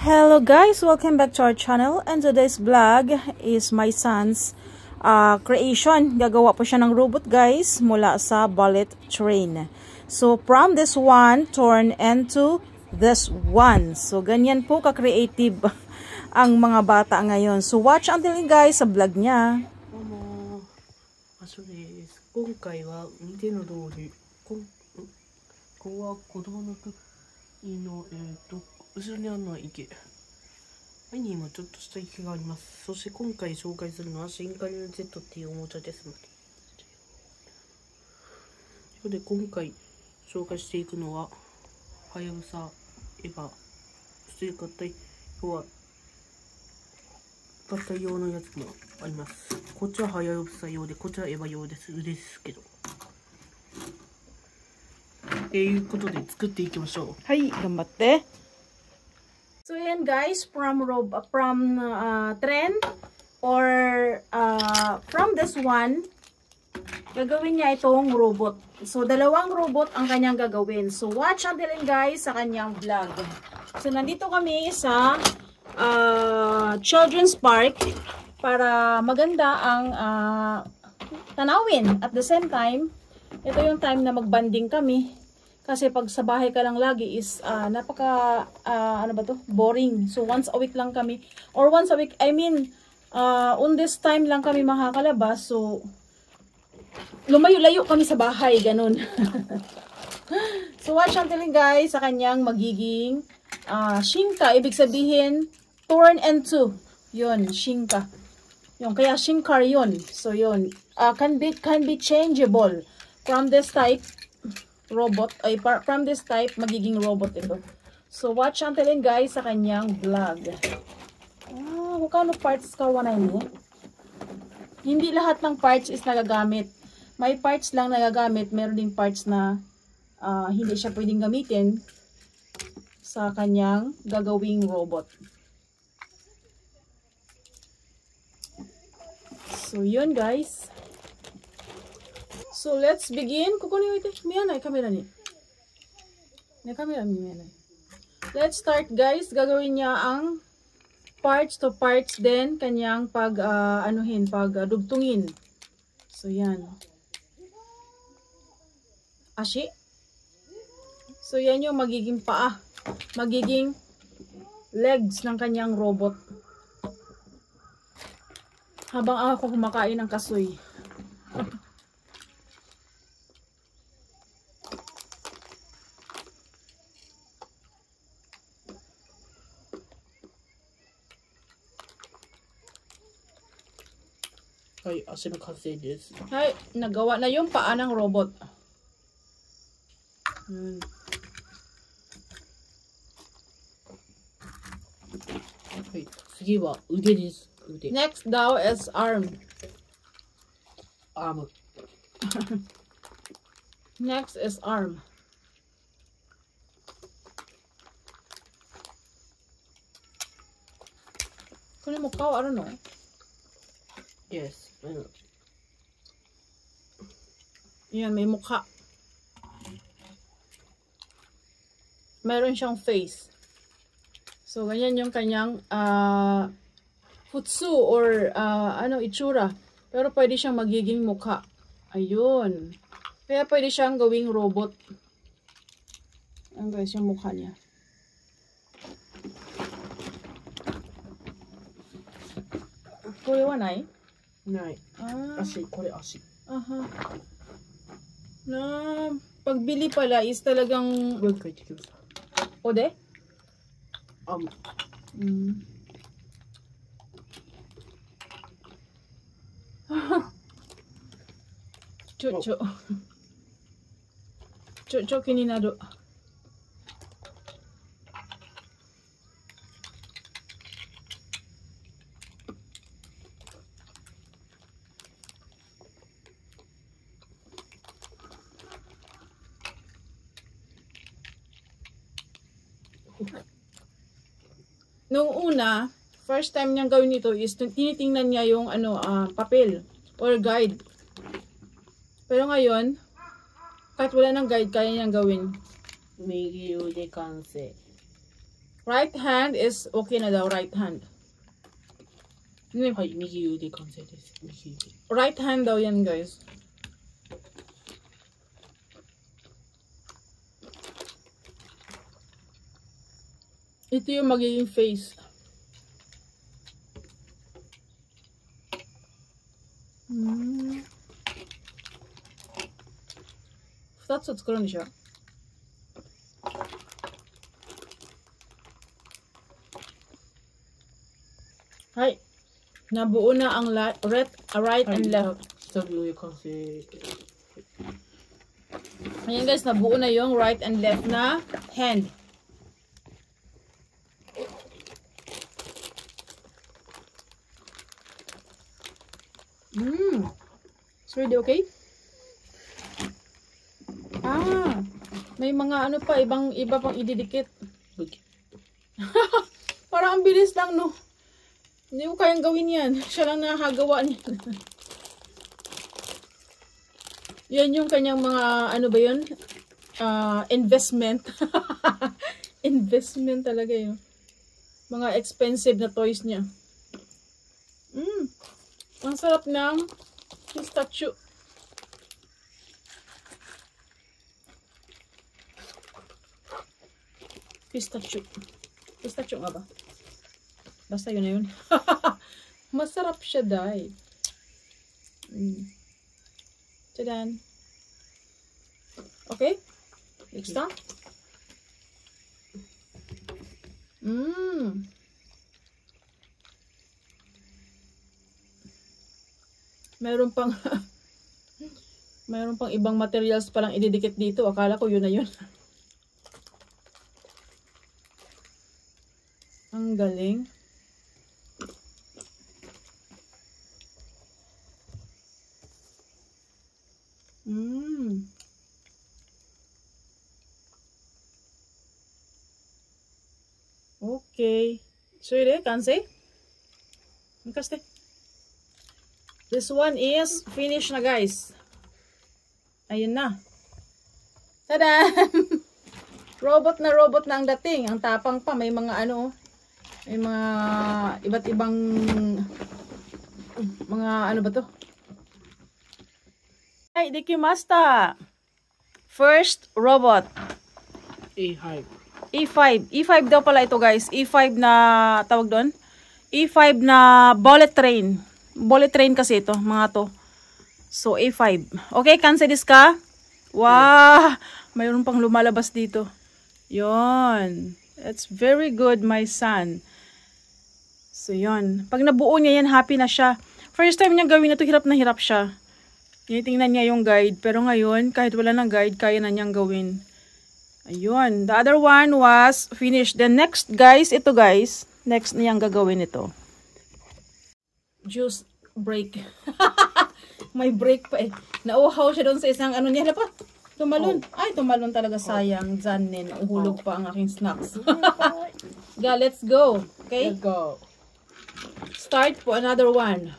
Hello guys, welcome back to our channel, and today's vlog is my son's creation. Gagawa po siya ng robot guys mula sa bullet train. So from this one turn into this one. So ganyan po ka-creative ang mga bata ngayon. So watch until guys sa vlog niya. そうです。今回は見ての通り、ここは子供の時の後ろにあるのは池。前にもちょっとした池があります。そして今回紹介するのはシンカリオン Z っていうおもちゃですので。それで今回紹介していくのは、はやぶさ、エヴァ、そして合体、要は合体用のやつもあります。こっちははやぶさ用で、こっちはエヴァ用です。ですけど。っていうことで作っていきましょう。はい、頑張って。So yan guys, from trend or from this one, gagawin niya itong robot. So dalawang robot ang kanyang gagawin. So watch until guys sa kanyang vlog. So nandito kami sa Children's Park para maganda ang tanawin. At the same time, ito yung time na magbanding kami. Kasi pag sa bahay ka lang lagi is napaka boring. So once a week lang kami, or once a week, I mean on this time lang kami makakalabas. So lumayo-layo kami sa bahay, ganun. So watch until guys sa kanyang magiging shinka, ibig sabihin turn into. Yun, shinka. Yun, kaya shinkar yun. So yun, can be changeable from this type robot, ay from this type magiging robot ito. So watch until guys sa kanyang vlog. Kung parts ka wanay niya. Hindi lahat ng parts is nagagamit. May parts lang nagagamit, meron ding parts na hindi siya pwedeng gamitin sa kanyang gagawing robot. So yun guys. So let's begin. Kukunin ito. Miyanay, kamera ni. May kamera ni miyanay. Let's start guys. Gagawin niya ang parts to parts din kanyang dugtungin. So yan. Ashi. So yan yung magiging paa. Magiging legs ng kanyang robot. Habang ako kumakain ng kasoy. Ay, asin ang kasi this. Ay, nagawa na yung paa ng robot. Okay, sige ba, udeです. Ude. Next daw is arm. Arm. Next is arm. Kunin mo ka, I don't know. Yes. Yan, may mukha. Meron siyang face. So, ganyan yung kanyang futsu or itsura. Pero pwede siyang magiging mukha. Ayun. Kaya pwede siyang gawing robot. Ayan guys, yung mukha niya. Kurewa nai? Nai. Ashi, kore ashi. Aha. Na pagbili pala is talagang ode? Cho kininado. Nung una, first time niyang gawin ito is tinitingnan niya yung papel or guide. Pero ngayon, kahit wala ng guide, kaya niyang gawin. Migyo de kanse. Right hand is okay na daw, right hand. はい、右腕完成です。右腕。Right hand daw yan, guys. Ito yung magiging face. Hmm. 2つ作るんでしょ。はい。Nabuo na ang right and left. 左上完成。Ayan guys, nabuo na yung right and left na hand. It's really okay? May mga ano pa, iba pang ididikit. Okay. Parang ang bilis lang, no? Hindi ko kayang gawin yan. Siya lang nakagawa niyan. Yan yung kanyang mga, ano ba yun? Investment. Investment talaga yun. Mga expensive na toys niya. Ang sarap ng pistachio. Pistachio nga ba? Basta yun na yun. Masarap siya, dahil. Tadan. Okay? Next time. Meron pang meron pang ibang materials palang ididikit dito. Akala ko yun na yun. Ang galing. Okay. So yun, kanse? Kaste. This one is finished na, guys. Ayun na. Tada! Robot na ang dating. Ang tapang pa. May mga ano, may mga iba't ibang mga ano ba to? Ay, dekimasta. First robot. E5. E5 daw pala ito, guys. E5 na tawag doon. E5 na bullet train. Bullet train kasi ito, mga to. So, A5. Okay, kanse desu ka? Wow! Mayroon pang lumalabas dito. Yon. It's very good, my son. So, yon. Pag nabuo niya yan, happy na siya. First time niya gawin na to, hirap na hirap siya. Tinitingnan niya yung guide. Pero ngayon, kahit wala ng guide, kaya na niyang gawin. Ayun. The other one was finished. The next, guys, ito guys. Next niyang gagawin ito. Juice break. May break pa eh. Nauhaw siya doon sa isang ano niya. Pa? Tumalon. Ay, tumalon talaga. Sayang. Zanin. Uhulog pa ang aking snacks. Yeah, let's go. Okay? Let's go. Start for another one.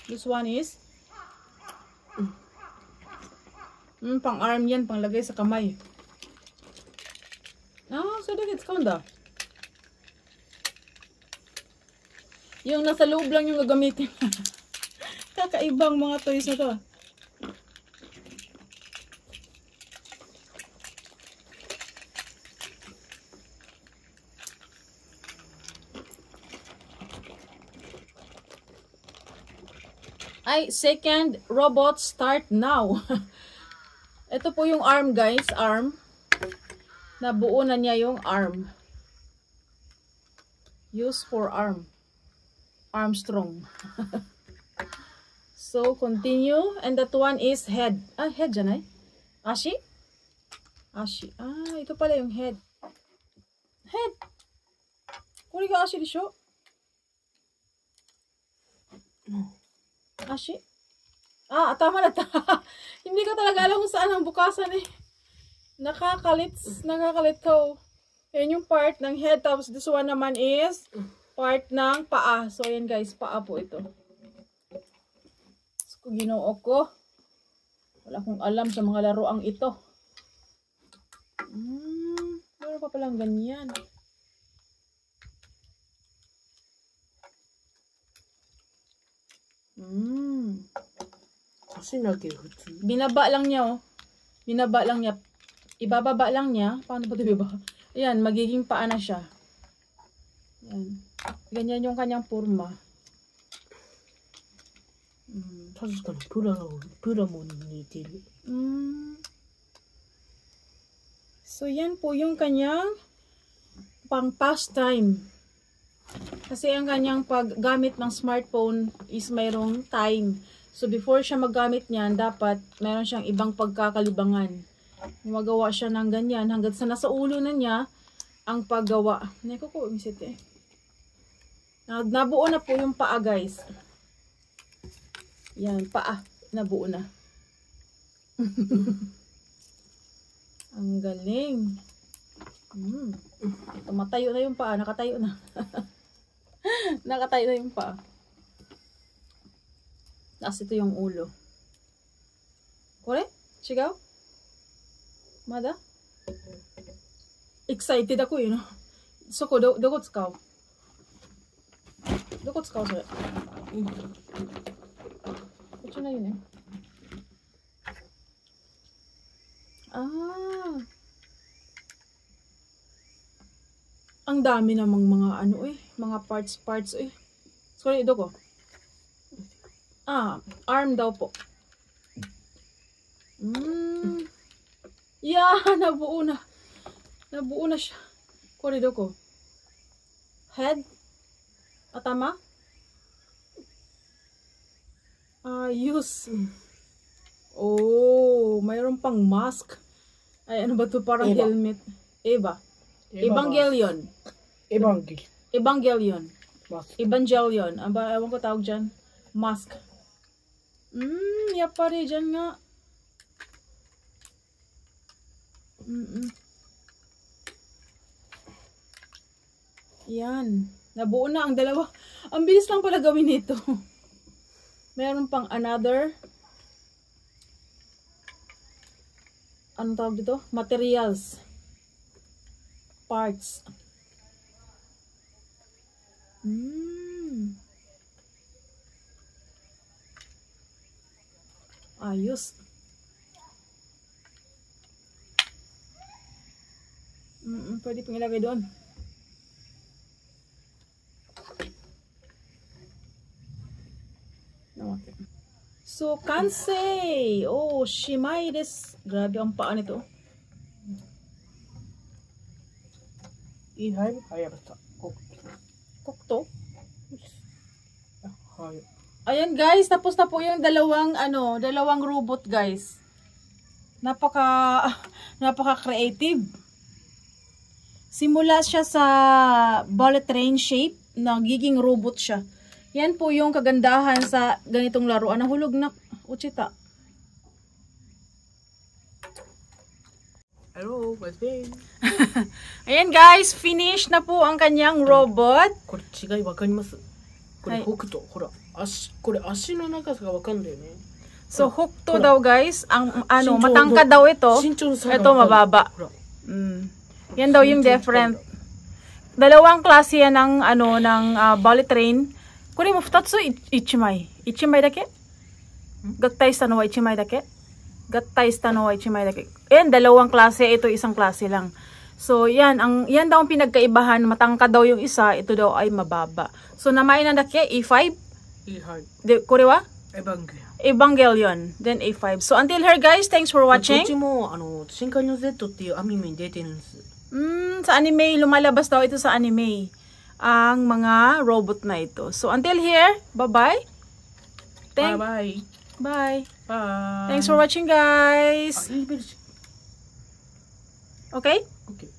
This one is pang arm yan, pang lagay sa kamay. So that's kanda. Yung nasa loob lang yung gagamitin. Kakaibang mga toys na to. Ay, second robot start now. Ito po yung arm, guys. Arm. Nabuo na niya yung arm. Use for arm. Armstrong. So, continue. And that one is head. Head dyan ay. Ashi? Ashi. Ito pala yung head. Head. Kuri ka ashi disho? Ashi? Tama na. Hindi ko talaga alam kung saan ang bukasan eh. Nakakalit ka. Yan yung part ng head. Tapos this one naman is part ng paa. So, ayan guys, paa po ito. So, ginoo ko. Wala akong alam sa mga laruang ito. Meron pa palang ganyan. Binaba lang niya, oh. Binaba lang niya. Ibababa lang niya. Paano ba ito ibaba? Ayan, magiging paa na siya. Ayan. Ganyan yung kanyang forma. So, yan po yung kanyang pang pastime. Kasi ang kanyang paggamit ng smartphone is mayroong time. So, before siya maggamit niyan, dapat mayroon siyang ibang pagkakalibangan. Magawa siya ng ganyan hanggang sa nasa ulo na niya ang paggawa. Nabuo na po yung paa, guys. Yan, paa. Nabuo na. Ang galing. Tumatayo na yung paa. Nakatayo na. Nakatayo na yung paa. Tapos ito yung ulo. Kore? Chigaw? Mada? Excited ako yun. Soko, doko tsukau? Doko tsukau sore? Ito na yun eh. Ang dami namang mga ano eh. Mga parts eh. Sorry, doko? Arm daw po. Yeah, nabuo na. Nabuo na siya. Kore doko? Head? Atama? Ayos. Oh, mayroon pang mask. Ay, ano ba to? Parang Eva. Helmet. Eva. Evangelion. Evangelion. Mask. Evangelion. Ewan ko tawag dyan. Mask. Yapari dyan nga. Yan. Nabuo na ang dalawa. Ang bilis lang pala gawin ito. Meron pang another. Anong tawag dito? Materials. Parts. Ayos. Pwede pong ilagay doon. Okay. So, kansei! Oh, shimai desu. Grabe ang paa nito. Kokto? Ayan guys, tapos na po yung dalawang robot guys. Napaka-creative. Simula siya sa bullet train shape, nagiging robot siya. Yan po yung kagandahan sa ganitong laruan. Nahulog na, Uchita. Hello, what's been? Ayan guys, finish na po ang kanyang robot. Kore, chigai wakarimasu? Kore, hokuto. Hora, kore, ashi no nakasa ga wakandayo ne. So, hokuto daw guys. Ang matangkad daw ito. Ito mababa. Yan daw yung different. Dalawang klase yan ng bullet train. Kore mo 2つ1枚。1枚だけ? 合体したのは1枚だけ? 合体したのは1枚だけ. Ayan, dalawang klase. Ito isang klase lang. So, yan daw ang pinagkaibahan. Matangkad daw yung isa. Ito daw ay mababa. So, namain na dake? A5? A5. Kore wa? Evangelion. Then A5. So, until here guys, thanks for watching. どっちも、深海の Z っていうアニメに出てるんです。Sa anime, lumalabas daw ito sa anime. Ang mga robot na ito. So, until here, bye-bye. Bye-bye. Bye. Bye. Thanks for watching, guys. Okay? Okay.